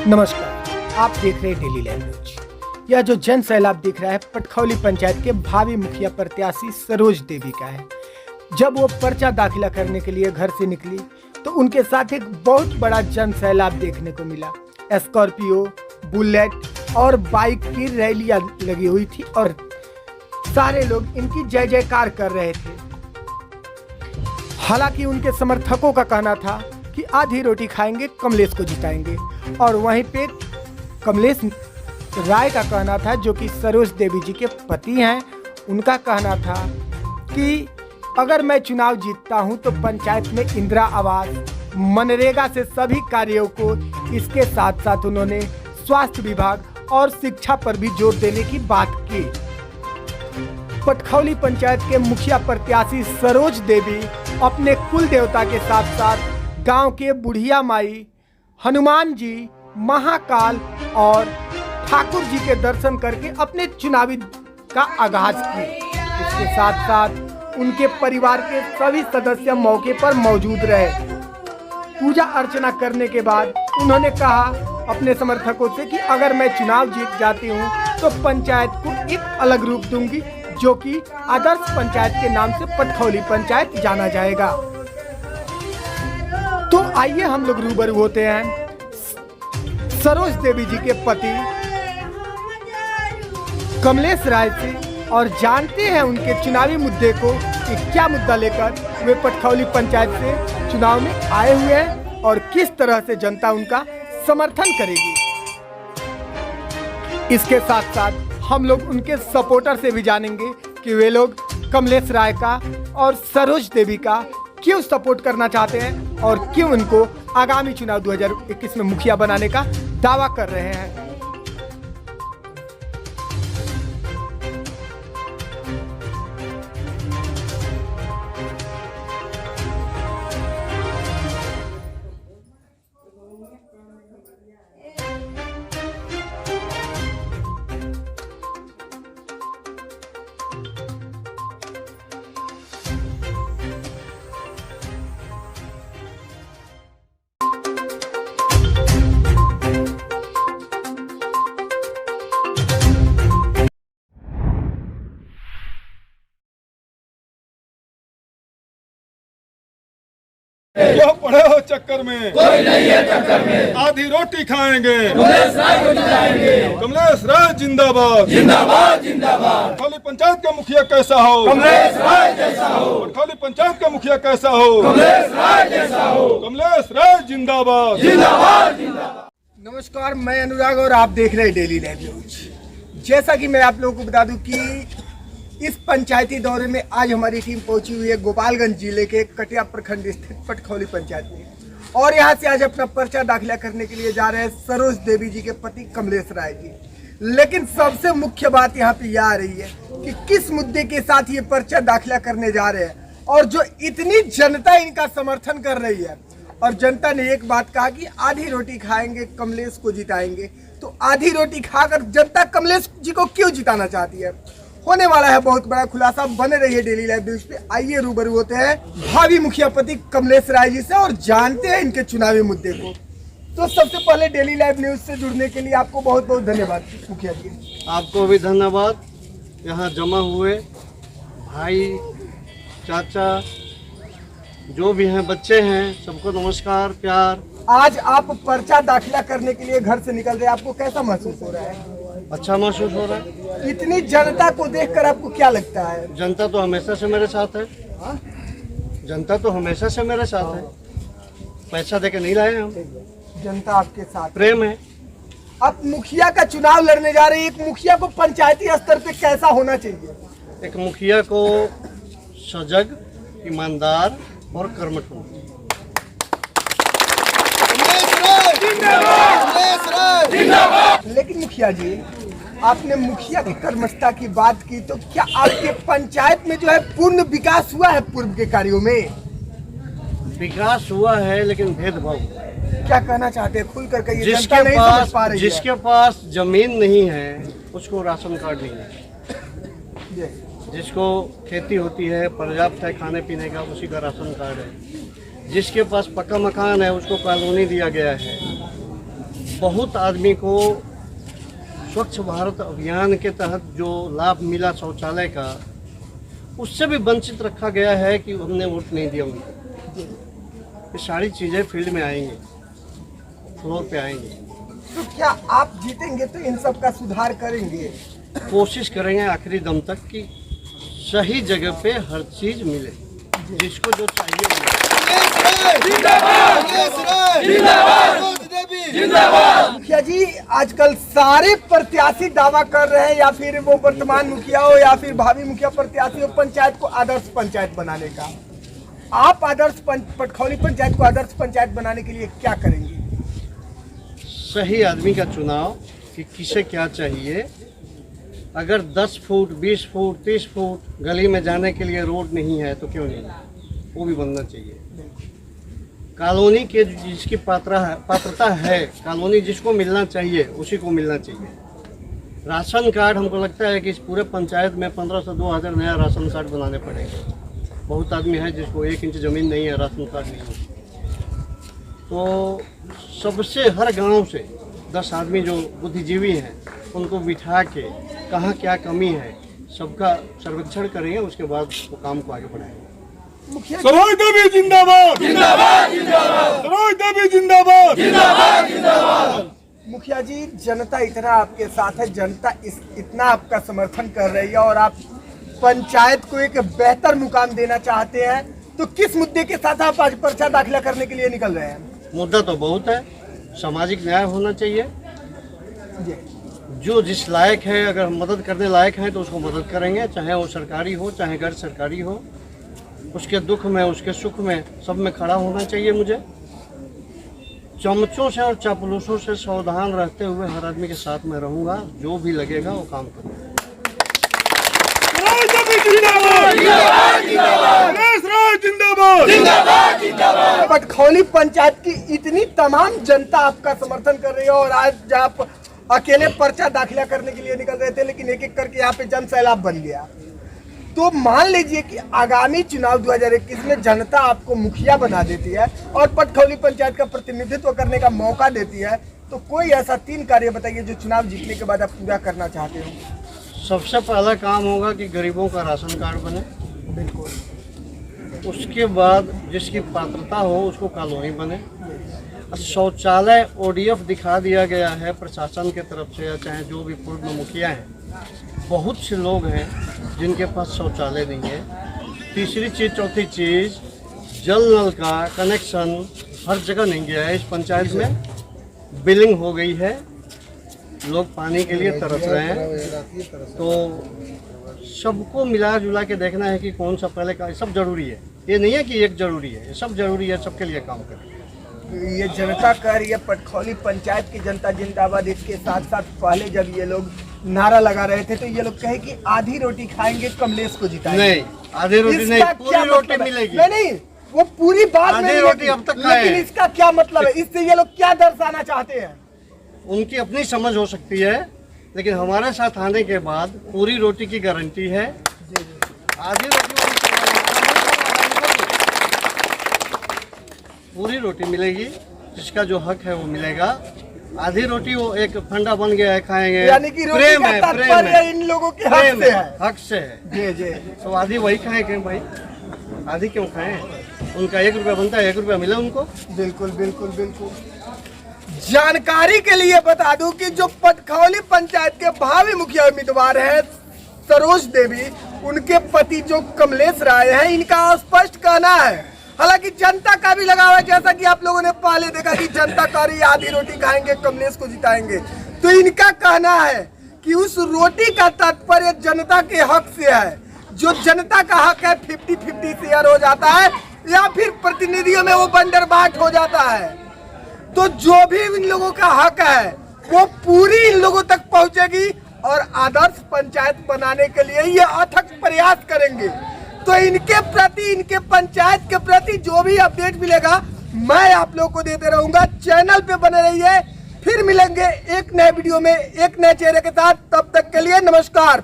नमस्कार, आप देख रहे हैं डेली लाइव न्यूज। यह जो जन सैलाब दिख रहा है पटखौली पंचायत के भावी मुखिया प्रत्याशी सरोज देवी का है। जब वो पर्चा दाखिला करने के लिए घर से निकली तो उनके साथ एक बहुत बड़ा जन सैलाब देखने को मिला। स्कॉर्पियो, बुलेट और बाइक की रैलियां लगी हुई थी और सारे लोग इनकी जय जयकार कर रहे थे। हालांकि उनके समर्थकों का कहना था कि आधी रोटी खाएंगे कमलेश को जिताएंगे, और वहीं पे कमलेश राय का कहना था, जो कि सरोज देवी जी के पति हैं, उनका कहना था कि अगर मैं चुनाव जीतता हूं तो पंचायत में इंदिरा आवास, मनरेगा से सभी कार्यों को, इसके साथ साथ उन्होंने स्वास्थ्य विभाग और शिक्षा पर भी जोर देने की बात की। पटखौली पंचायत के मुखिया प्रत्याशी सरोज देवी अपने कुल देवता के साथ साथ गांव के बुढ़िया माई, हनुमान जी, महाकाल और ठाकुर जी के दर्शन करके अपने चुनावी का आगाज किए। इसके साथ साथ उनके परिवार के सभी सदस्य मौके पर मौजूद रहे। पूजा अर्चना करने के बाद उन्होंने कहा अपने समर्थकों से कि अगर मैं चुनाव जीत जाती हूं तो पंचायत को एक अलग रूप दूंगी, जो कि आदर्श पंचायत के नाम से पटखौली पंचायत जाना जाएगा। तो आइए हम लोग रूबरू होते हैं सरोज देवी जी के पति कमलेश राय से और जानते हैं उनके चुनावी मुद्दे को कि क्या मुद्दा लेकर वे पटखौली पंचायत से चुनाव में आए हुए हैं और किस तरह से जनता उनका समर्थन करेगी। इसके साथ साथ हम लोग उनके सपोर्टर से भी जानेंगे कि वे लोग कमलेश राय का और सरोज देवी का क्यों सपोर्ट करना चाहते हैं और क्यों उनको आगामी चुनाव 2021 में मुखिया बनाने का दावा कर रहे हैं। क्यों पड़े हो चक्कर में, कोई नहीं है चक्कर में, आधी रोटी खाएंगे कमलेश राय को जिताएंगे। कमलेश राय जिंदाबाद जिंदाबाद जिंदाबाद। पटखौली पंचायत का मुखिया कैसा हो, कमलेश राय जैसा हो। पटखौली पंचायत का मुखिया कैसा हो, कमलेश राय जैसा हो। कमलेश राय जिंदाबाद जिंदाबाद जिंदाबाद। नमस्कार, मैं अनुराग और आप देख रहे हैं डेली लाइव न्यूज। जैसा कि मैं आप लोगों को बता दूं कि इस पंचायती दौरे में आज हमारी टीम पहुंची हुई है गोपालगंज जिले के कटिया प्रखंड स्थित पटखौली पंचायत में, और यहां से आज अपना पर्चा दाखिला करने के लिए जा रहे हैं सरोज देवी जी के पति कमलेश राय जी। लेकिन सबसे मुख्य बात यहां पे यह आ रही है कि किस मुद्दे के साथ ये पर्चा दाखिला करने जा रहे हैं, और जो इतनी जनता इनका समर्थन कर रही है। और जनता ने एक बात कहा कि आधी रोटी खाएंगे कमलेश को जिताएंगे। तो आधी रोटी खाकर जनता कमलेश जी को क्यों जिताना चाहती है, होने वाला है बहुत बड़ा खुलासा। बने रहिए डेली लाइव न्यूज पे। आइए रूबरू होते हैं भावी मुखिया पति कमलेश राय जी से और जानते हैं इनके चुनावी मुद्दे को। तो सबसे पहले डेली लाइव न्यूज से जुड़ने के लिए आपको बहुत बहुत धन्यवाद मुखिया जी। आपको भी धन्यवाद। यहाँ जमा हुए भाई, चाचा, जो भी हैं, बच्चे हैं, सबको नमस्कार, प्यार। आज आप पर्चा दाखिला करने के लिए घर से निकल रहे हैं, आपको कैसा महसूस हो रहा है? अच्छा महसूस हो रहा है। इतनी जनता को देखकर आपको क्या लगता है? जनता तो हमेशा से मेरे साथ है। जनता तो हमेशा से मेरे साथ है। पैसा देके नहीं लाए हम, जनता आपके साथ प्रेम है। अब मुखिया का चुनाव लड़ने जा रहे हैं, एक मुखिया को पंचायती स्तर पे कैसा होना चाहिए? एक मुखिया को सजग, ईमानदार और कर्मठ होना चाहिए। लेकिन मुखिया जी, आपने मुखिया की कर्मठता की बात की, तो क्या आपके पंचायत में जो है पूर्ण विकास हुआ है? पूर्व के कार्यों में विकास हुआ है, लेकिन भेदभाव। क्या कहना चाहते हैं, खुल कर कहिए, जनता जिसके नहीं पास समझ पा रही है। जिसके पास जमीन नहीं है उसको राशन कार्ड नहीं है। जिसको खेती होती है, पर्याप्त है खाने पीने का, उसी का राशन कार्ड है। जिसके पास पक्का मकान है उसको कॉलोनी दिया गया है। बहुत आदमी को स्वच्छ भारत अभियान के तहत जो लाभ मिला शौचालय का, उससे भी वंचित रखा गया है कि हमने वोट नहीं दिया उनको। ये सारी चीज़ें फील्ड में आएंगी, फ्लोर पे आएंगी। तो क्या आप जीतेंगे तो इन सब का सुधार करेंगे? कोशिश करेंगे आखिरी दम तक कि सही जगह पे हर चीज मिले, जिसको जो चाहिए मुखिया जी, आजकल सारे प्रत्याशी दावा कर रहे हैं, या फिर वो वर्तमान मुखिया हो या फिर भावी मुखिया प्रत्याशी हो, पंचायत को आदर्श पंचायत बनाने का। आप पटखौली पंचायत को आदर्श पंचायत बनाने के लिए क्या करेंगे? सही आदमी का चुनाव कि किसे क्या चाहिए। अगर 10 फुट 20 फुट 30 फुट गली में जाने के लिए रोड नहीं है तो क्यों नहीं, वो भी बनना चाहिए। कॉलोनी के जिसकी पात्रता है, कॉलोनी जिसको मिलना चाहिए उसी को मिलना चाहिए। राशन कार्ड हमको लगता है कि इस पूरे पंचायत में 15 से 2000 नया राशन कार्ड बनाने पड़ेंगे। बहुत आदमी है जिसको 1 इंच ज़मीन नहीं है, राशन कार्ड नहीं है। तो सबसे हर गांव से 10 आदमी जो बुद्धिजीवी हैं उनको बिठा के कहाँ क्या कमी है सबका सर्वेक्षण करेंगे, उसके बाद वो काम को आगे बढ़ाएंगे। सरोज देवी जिंदाबाद जिंदाबाद जिंदाबाद, सरोज देवी जिंदाबाद जिंदाबाद जिंदाबाद। मुखिया जी, जनता इतना आपके साथ है, जनता इतना आपका समर्थन कर रही है और आप पंचायत को एक बेहतर मुकाम देना चाहते हैं, तो किस मुद्दे के साथ आप आज पर्चा दाखिला करने के लिए निकल रहे हैं? मुद्दा तो बहुत है, सामाजिक न्याय होना चाहिए। जो जिस लायक है, अगर हम मदद करने लायक हैं तो उसको मदद करेंगे, चाहे वो सरकारी हो चाहे गैर सरकारी हो। उसके दुख में उसके सुख में सब में खड़ा होना चाहिए मुझे। चमचों से और चापलूसों से सावधान रहते हुए हर आदमी के साथ में रहूंगा, जो भी लगेगा वो काम करूंगा। पटखौली पंचायत की इतनी तमाम जनता आपका समर्थन कर रही है और आज आप अकेले पर्चा दाखिला करने के लिए निकल रहे थे, लेकिन एक एक करके यहाँ पे जन सैलाब बन गया। तो मान लीजिए कि आगामी चुनाव 2021 में जनता आपको मुखिया बना देती है और पटखौली पंचायत का प्रतिनिधित्व करने का मौका देती है, तो कोई ऐसा 3 कार्य बताइए जो चुनाव जीतने के बाद आप पूरा करना चाहते हो। सबसे पहला काम होगा कि गरीबों का राशन कार्ड बने। बिल्कुल। उसके बाद जिसकी पात्रता हो उसको कॉलोनी बने। शौचालय ODF दिखा दिया गया है प्रशासन के तरफ से, या चाहे जो भी पूर्व मुखिया हैं, बहुत से लोग हैं जिनके पास शौचालय नहीं है। तीसरी चीज़, चौथी चीज़, जल नल का कनेक्शन हर जगह नहीं गया है। इस पंचायत में बिलिंग हो गई है, लोग पानी के लिए तरस रहे हैं। तो सबको मिला जुला के देखना है कि कौन सा पहले का, सब जरूरी है। ये नहीं है कि एक जरूरी है, ये सब जरूरी है, सबके लिए काम करें। ये जनता कह रही है पटखौली पंचायत की जनता जिंदाबाद। इसके साथ साथ पहले जब ये लोग नारा लगा रहे थे तो ये लोग कहे कि आधी रोटी खाएंगे कमलेश को जिताएंगे। नहीं, आधी रोटी नहीं, पूरी रोटी मिलेगी। नहीं, वो पूरी बात आधी रोटी अब तक खाए। लेकिन इसका क्या मतलब है? इससे ये लोग क्या दर्शाना चाहते हैं? उनकी अपनी समझ हो सकती है, लेकिन हमारे साथ आने के बाद पूरी रोटी की गारंटी है। आधी रोटी पूरी रोटी मिलेगी, जिसका जो हक है वो मिलेगा। आधी रोटी वो एक फंडा बन गया है, खाएंगे। यानी कि रोटी का तात्पर्य इन लोगों के हक से है। हक से है जी जी। तो आधी वही खाएंगे भाई, आधी क्यों खाएं? उनका 1 रुपया बनता है, 1 रुपया मिले उनको। बिल्कुल बिल्कुल बिल्कुल। जानकारी के लिए बता दूं कि जो पटखौली पंचायत के भावी मुखिया उम्मीदवार है सरोज देवी, उनके पति जो कमलेश राय हैं, इनका स्पष्ट कहना है, हालांकि जनता का भी लगाव है, जैसा कि आप लोगों ने पहले देखा कि जनता कह रही है आधी रोटी खाएंगे कमलेश को जिताएंगे, तो इनका कहना है कि उस रोटी का तात्पर्य जनता के हक से है। जो जनता का हक है 50-50 शेयर हो जाता है या फिर प्रतिनिधियों में वो बंदरबाट हो जाता है। तो जो भी इन लोगों का हक है वो पूरी इन लोगों तक पहुंचेगी और आदर्श पंचायत बनाने के लिए ये अथक प्रयास करेंगे। तो इनके प्रति, इनके पंचायत के प्रति जो भी अपडेट मिलेगा मैं आप लोगों को देते रहूंगा। चैनल पे बने रहिए, फिर मिलेंगे एक नए वीडियो में एक नए चेहरे के साथ। तब तक के लिए नमस्कार।